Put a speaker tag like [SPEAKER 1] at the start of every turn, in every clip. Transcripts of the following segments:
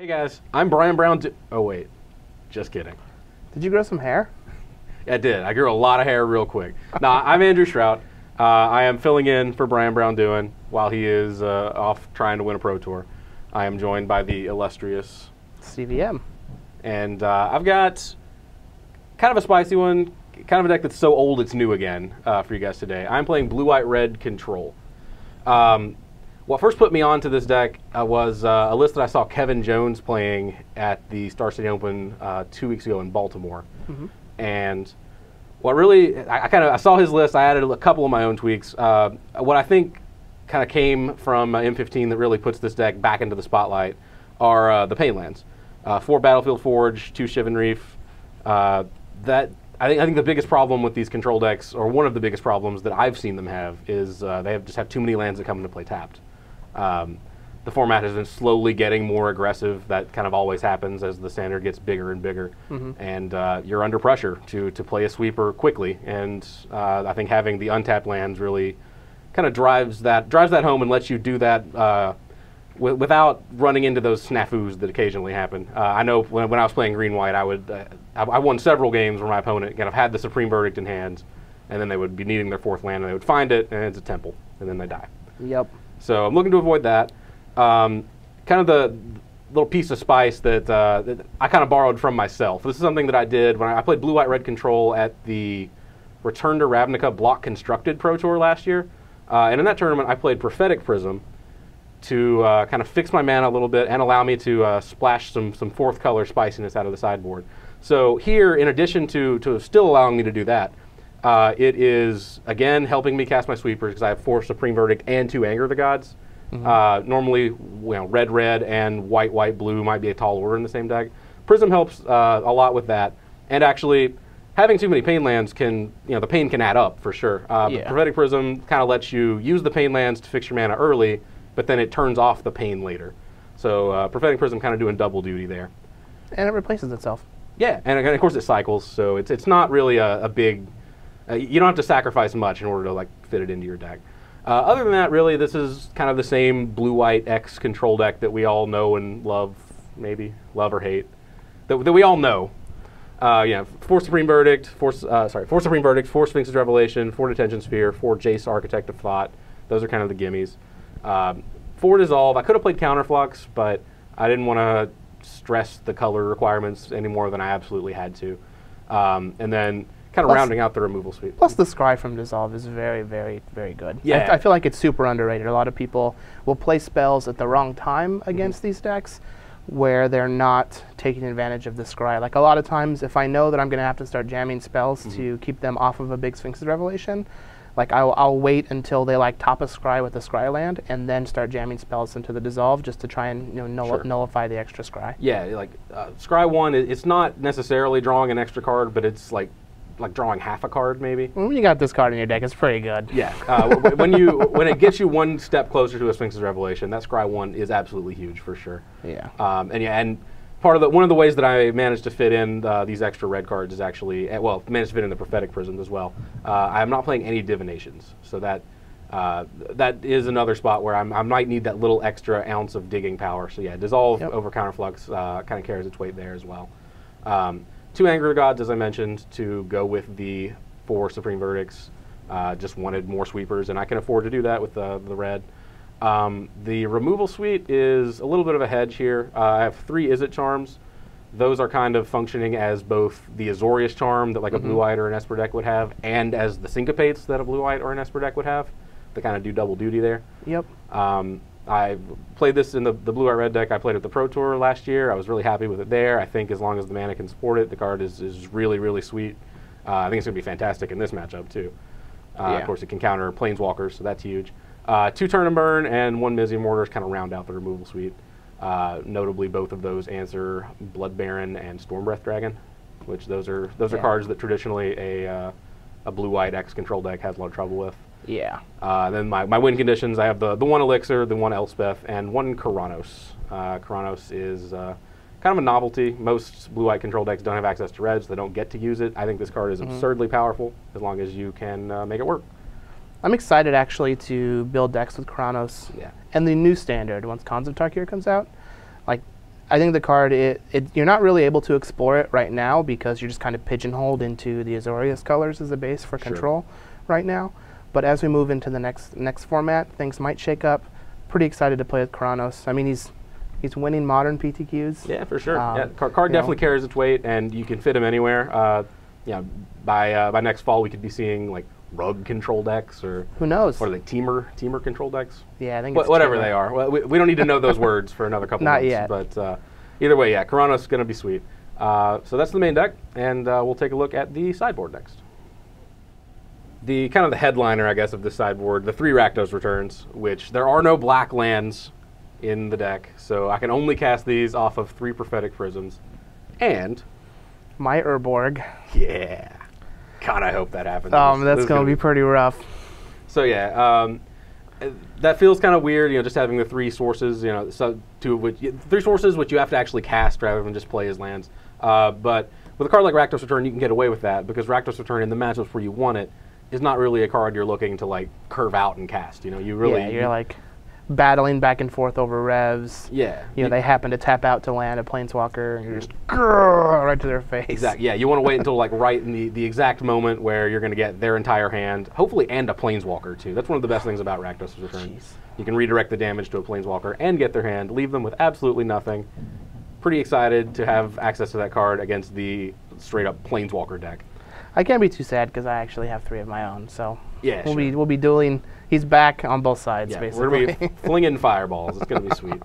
[SPEAKER 1] Hey guys, I'm Brian Brown. Oh wait, just kidding.
[SPEAKER 2] Did you grow some hair?
[SPEAKER 1] I did. I grew a lot of hair real quick. Nah, I'm Andrew Shrout. I am filling in for Brian Brown doing while he is off trying to win a pro tour. I am joined by the illustrious
[SPEAKER 2] CVM.
[SPEAKER 1] And I've got kind of a spicy one, kind of a deck that's so old it's new again for you guys today. I'm playing blue-white-red control. What first put me onto this deck was a list that I saw Kevin Jones playing at the Star City Open 2 weeks ago in Baltimore.
[SPEAKER 2] Mm-hmm.
[SPEAKER 1] And what really, I saw his list, I added a couple of my own tweaks. What I think kind of came from M15 that really puts this deck back into the spotlight are the Pain lands. 4 Battlefield Forge, 2 Shivan Reef. I think the biggest problem with these control decks, or one of the biggest problems that I've seen them have, is they just have too many lands that come into play tapped. The format has been slowly getting more aggressive. That kind of always happens as the standard gets bigger and bigger, and you're under pressure to play a sweeper quickly. And I think having the untapped lands really kind of drives that home and lets you do that without running into those snafus that occasionally happen. I know when I was playing green-white, I won several games where my opponent kind of had the Supreme Verdict in hand, and then they would be needing their 4th land, and they would find it, and it's a temple, and then they die.
[SPEAKER 2] Yep.
[SPEAKER 1] So I'm looking to avoid that. Kind of the little piece of spice that I kind of borrowed from myself. This is something that I did when I played blue-white-red control at the Return to Ravnica Block Constructed Pro Tour last year. And in that tournament, I played Prophetic Prism to kind of fix my mana a little bit and allow me to splash some 4th color spiciness out of the sideboard. So here, in addition to still allowing me to do that, it is, again, helping me cast my sweepers because I have 4 Supreme Verdict and 2 Anger of the Gods. Normally, red and white blue might be a tall order in the same deck. Prism helps a lot with that, and actually having too many Pain lands can, the pain can add up for sure. But Prophetic Prism kind of lets you use the Pain lands to fix your mana early, but then it turns off the pain later. So Prophetic Prism kind of doing double duty there.
[SPEAKER 2] And it replaces itself.
[SPEAKER 1] Yeah, and of course it cycles, so it's not really a big. You don't have to sacrifice much in order to fit it into your deck. Other than that, really, this is kind of the same blue-white X control deck that we all know and love, maybe love or hate, that we all know. 4 Supreme Verdict, 4 Supreme Verdict, 4 Sphinx's Revelation, 4 Detention Sphere, 4 Jace Architect of Thought. Those are kind of the gimmies. 4 Dissolve. I could have played Counterflux, but I didn't want to stress the color requirements any more than I absolutely had to. And then kind of rounding out the removal suite.
[SPEAKER 2] Plus the Scry from Dissolve is very, very, very good.
[SPEAKER 1] Yeah.
[SPEAKER 2] I feel like it's super underrated. A lot of people will play spells at the wrong time against these decks where they're not taking advantage of the Scry. Like a lot of times, if I know that I'm going to have to start jamming spells to keep them off of a big Sphinx's Revelation, like I'll wait until they top a Scry with a Scry land and then start jamming spells into the Dissolve just to try and nullify the extra Scry.
[SPEAKER 1] Yeah, Scry 1, it's not necessarily drawing an extra card, but it's like drawing half a card maybe.
[SPEAKER 2] When you got this card in your deck, it's pretty good.
[SPEAKER 1] Yeah, when it gets you one step closer to a Sphinx's Revelation, that Scry 1 is absolutely huge for sure.
[SPEAKER 2] Yeah.
[SPEAKER 1] And one of the ways that I managed to fit in these extra red cards is actually, managed to fit in the Prophetic Prisms as well. I am not playing any Divinations, so that is another spot where I might need that little extra ounce of digging power. So yeah, Dissolve over Counterflux kind of carries its weight there as well. 2 Anger of the Gods, as I mentioned, to go with the 4 Supreme Verdicts. Just wanted more sweepers, and I can afford to do that with the red. The removal suite is a little bit of a hedge here. I have 3 Izzet Charms. Those are kind of functioning as both the Azorius Charm that a blue-white or an Esper deck would have, and as the Syncopates that a blue-white or an Esper deck would have. They kind of do double duty there.
[SPEAKER 2] Yep.
[SPEAKER 1] I played this in the blue-white-red deck I played at the Pro Tour last year. I was really happy with it there. I think as long as the mana can support it, the card is really, really sweet. I think it's going to be fantastic in this matchup, too. Of course, it can counter Planeswalkers, so that's huge. 2 Turn and Burn and 1 Mizzy Mortars kind of round out the removal suite. Notably, both of those answer Blood Baron and Stormbreath Dragon, which those are cards that traditionally a blue-white X control deck has a lot of trouble with.
[SPEAKER 2] Yeah.
[SPEAKER 1] Then my win conditions, I have the 1 Elixir, the 1 Elspeth, and 1 Keranos. Keranos is kind of a novelty. Most blue-white control decks don't have access to reds. They don't get to use it. I think this card is absurdly powerful as long as you can make it work.
[SPEAKER 2] I'm excited actually to build decks with Keranos.
[SPEAKER 1] Yeah.
[SPEAKER 2] And the new standard, once Khans of Tarkir comes out, I think the card, you're not really able to explore it right now because you're just kind of pigeonholed into the Azorius colors as a base for control right now. But as we move into the next format, things might shake up. Pretty excited to play with Kronos. I mean, he's winning modern PTQs.
[SPEAKER 1] Yeah, for sure. Card definitely carries its weight, and you can fit him anywhere. By next fall, we could be seeing like rug control decks, or
[SPEAKER 2] who knows?
[SPEAKER 1] What are they? Teamer control decks?
[SPEAKER 2] Yeah, I think it's
[SPEAKER 1] whatever
[SPEAKER 2] teamer.
[SPEAKER 1] They are. Well, we don't need to know those words for another couple months.
[SPEAKER 2] Not yet.
[SPEAKER 1] But either way, yeah, Kronos is going to be sweet. So that's the main deck, and we'll take a look at the sideboard next. The kind of the headliner, I guess, of this sideboard, the 3 Rakdos returns, which there are no black lands in the deck, so I can only cast these off of 3 Prophetic Prisms. And
[SPEAKER 2] my Urborg.
[SPEAKER 1] Yeah. God, I hope that happens.
[SPEAKER 2] That's going to be pretty rough.
[SPEAKER 1] So yeah, that feels kind of weird, just having the 3 sources, 3 sources which you have to actually cast rather than just play as lands. But with a card like Rakdos Return, you can get away with that because Rakdos Return in the matchups where you want it is not really a card you're looking to like curve out and cast.
[SPEAKER 2] You're like battling back and forth over revs.
[SPEAKER 1] Yeah.
[SPEAKER 2] They happen to tap out to land a Planeswalker, and you're just right to their face.
[SPEAKER 1] Exactly. Yeah, you want to wait until like right in the exact moment where you're going to get their entire hand, hopefully, and a Planeswalker too. That's one of the best things about Rakdos Return.
[SPEAKER 2] Jeez.
[SPEAKER 1] You can redirect the damage to a Planeswalker and get their hand, leave them with absolutely nothing. Pretty excited to have access to that card against the straight up Planeswalker deck.
[SPEAKER 2] I can't be too sad because I actually have 3 of my own, so
[SPEAKER 1] yeah,
[SPEAKER 2] we'll be dueling. He's back on both sides, basically.
[SPEAKER 1] We're going to be flinging fireballs. It's going to be sweet.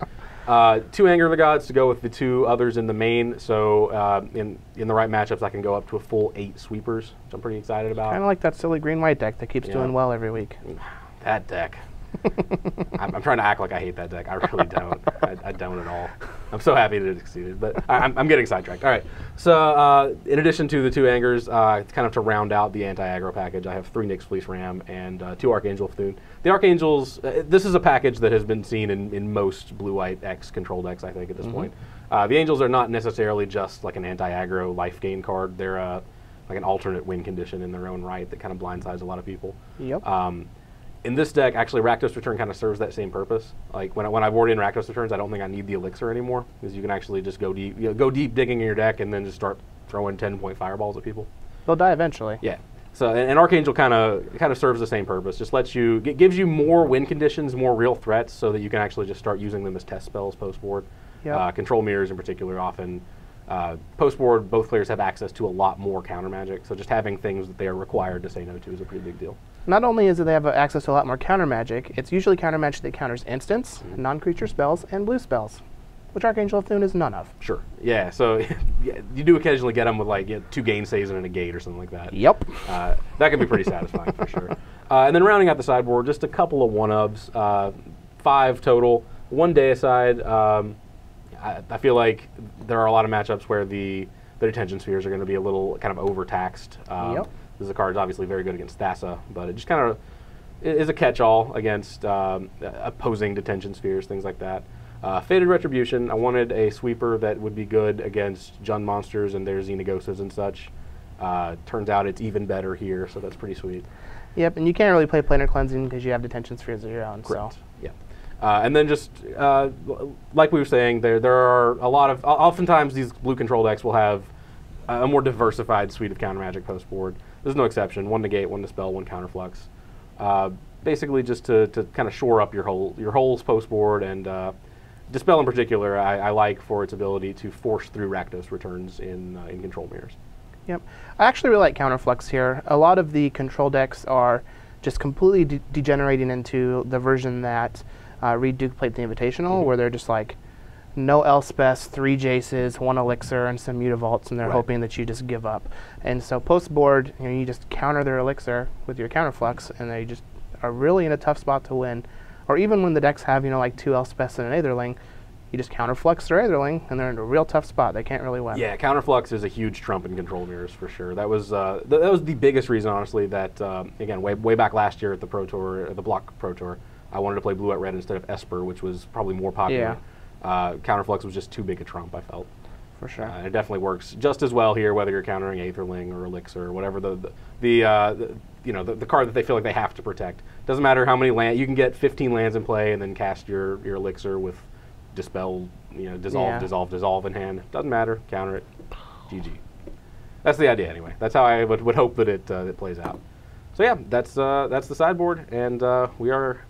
[SPEAKER 1] 2 Anger of the Gods to go with the 2 others in the main. So in the right matchups, I can go up to a full 8 sweepers, which I'm pretty excited about.
[SPEAKER 2] Kind of like that silly green-white deck that keeps doing well every week.
[SPEAKER 1] That deck. I'm trying to act like I hate that deck. I really don't. I don't at all. I'm so happy that it succeeded, but I'm getting sidetracked. All right. So in addition to the 2 Angers, it's kind of to round out the anti-aggro package, I have 3 Nyx Fleece Ram and 2 Archangel Thune. The Archangels, this is a package that has been seen in most blue-white X control decks, I think, at this point. The Angels are not necessarily just like an anti-aggro life gain card. They're like an alternate win condition in their own right that kind of blindsides a lot of people.
[SPEAKER 2] Yep.
[SPEAKER 1] In this deck, actually, Rakdos Return kind of serves that same purpose. Like when I board in Rakdos Returns, I don't think I need the elixir anymore because you can actually just go deep digging in your deck and then just start throwing 10-point fireballs at people.
[SPEAKER 2] They'll die eventually.
[SPEAKER 1] Yeah. So and Archangel kind of serves the same purpose. Just gives you more win conditions, more real threats, so that you can actually just start using them as test spells post board.
[SPEAKER 2] Yep.
[SPEAKER 1] Control mirrors in particular often. Post board, both players have access to a lot more counter magic. So just having things that they are required to say no to is a pretty big deal.
[SPEAKER 2] Not only is it they have access to a lot more counter magic, it's usually counter magic that counters instants, non-creature spells, and blue spells, which Archangel of Thune is none of.
[SPEAKER 1] Sure. Yeah. So you do occasionally get them with like 2 gainsaves and a negate or something like that.
[SPEAKER 2] Yep.
[SPEAKER 1] That can be pretty satisfying for sure. And then rounding out the sideboard, just a couple of 1-ubs, 5 total, 1 Deicide. I feel like there are a lot of matchups where the detention spheres are going to be a little kind of overtaxed.
[SPEAKER 2] Yep.
[SPEAKER 1] This card is obviously very good against Thassa, but it just kind of is a catch-all against opposing detention spheres, things like that. Faded Retribution, I wanted a sweeper that would be good against Jund monsters and their Xenagosas and such. Turns out it's even better here, so that's pretty sweet.
[SPEAKER 2] Yep, and you can't really play Planar Cleansing because you have detention spheres of your own.
[SPEAKER 1] Correct.
[SPEAKER 2] So.
[SPEAKER 1] Yeah. And then just like we were saying, there are a lot of oftentimes these blue control decks will have a more diversified suite of counter magic post board. There's no exception. 1 negate, 1 dispel, 1 counterflux. Basically, just to kind of shore up your holes post board, and dispel in particular, I like for its ability to force through Rakdos returns in control mirrors.
[SPEAKER 2] Yep, I actually really like counterflux here. A lot of the control decks are just completely degenerating into the version that Reed Duke played the Invitational, where they're just like no Elspeth, 3 Jaces, 1 Elixir, and some Mutavaults, and they're hoping that you just give up. And so post board, you just counter their Elixir with your counterflux, and they just are really in a tough spot to win. Or even when the decks have like 2 Elspeths and an Aetherling, you just counterflux their Aetherling, and they're in a real tough spot. They can't really win.
[SPEAKER 1] Yeah, counterflux is a huge trump in control mirrors for sure. That was the biggest reason, honestly, that again way back last year at the Pro Tour, the Block Pro Tour, I wanted to play blue at red instead of Esper, which was probably more popular.
[SPEAKER 2] Yeah.
[SPEAKER 1] Counterflux was just too big a trump, I felt.
[SPEAKER 2] For sure.
[SPEAKER 1] It definitely works just as well here, whether you're countering Aetherling or Elixir or whatever the card that they feel like they have to protect. Doesn't matter how many lands you can get. 15 lands in play and then cast your Elixir with dispel, dissolve,
[SPEAKER 2] Yeah.
[SPEAKER 1] dissolve, dissolve in hand. Doesn't matter. Counter it. GG. That's the idea anyway. That's how I would hope that it plays out. So yeah, that's the sideboard, and we are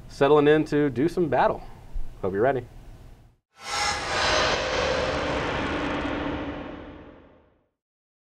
[SPEAKER 1] settling in to do some battle. Hope you're ready.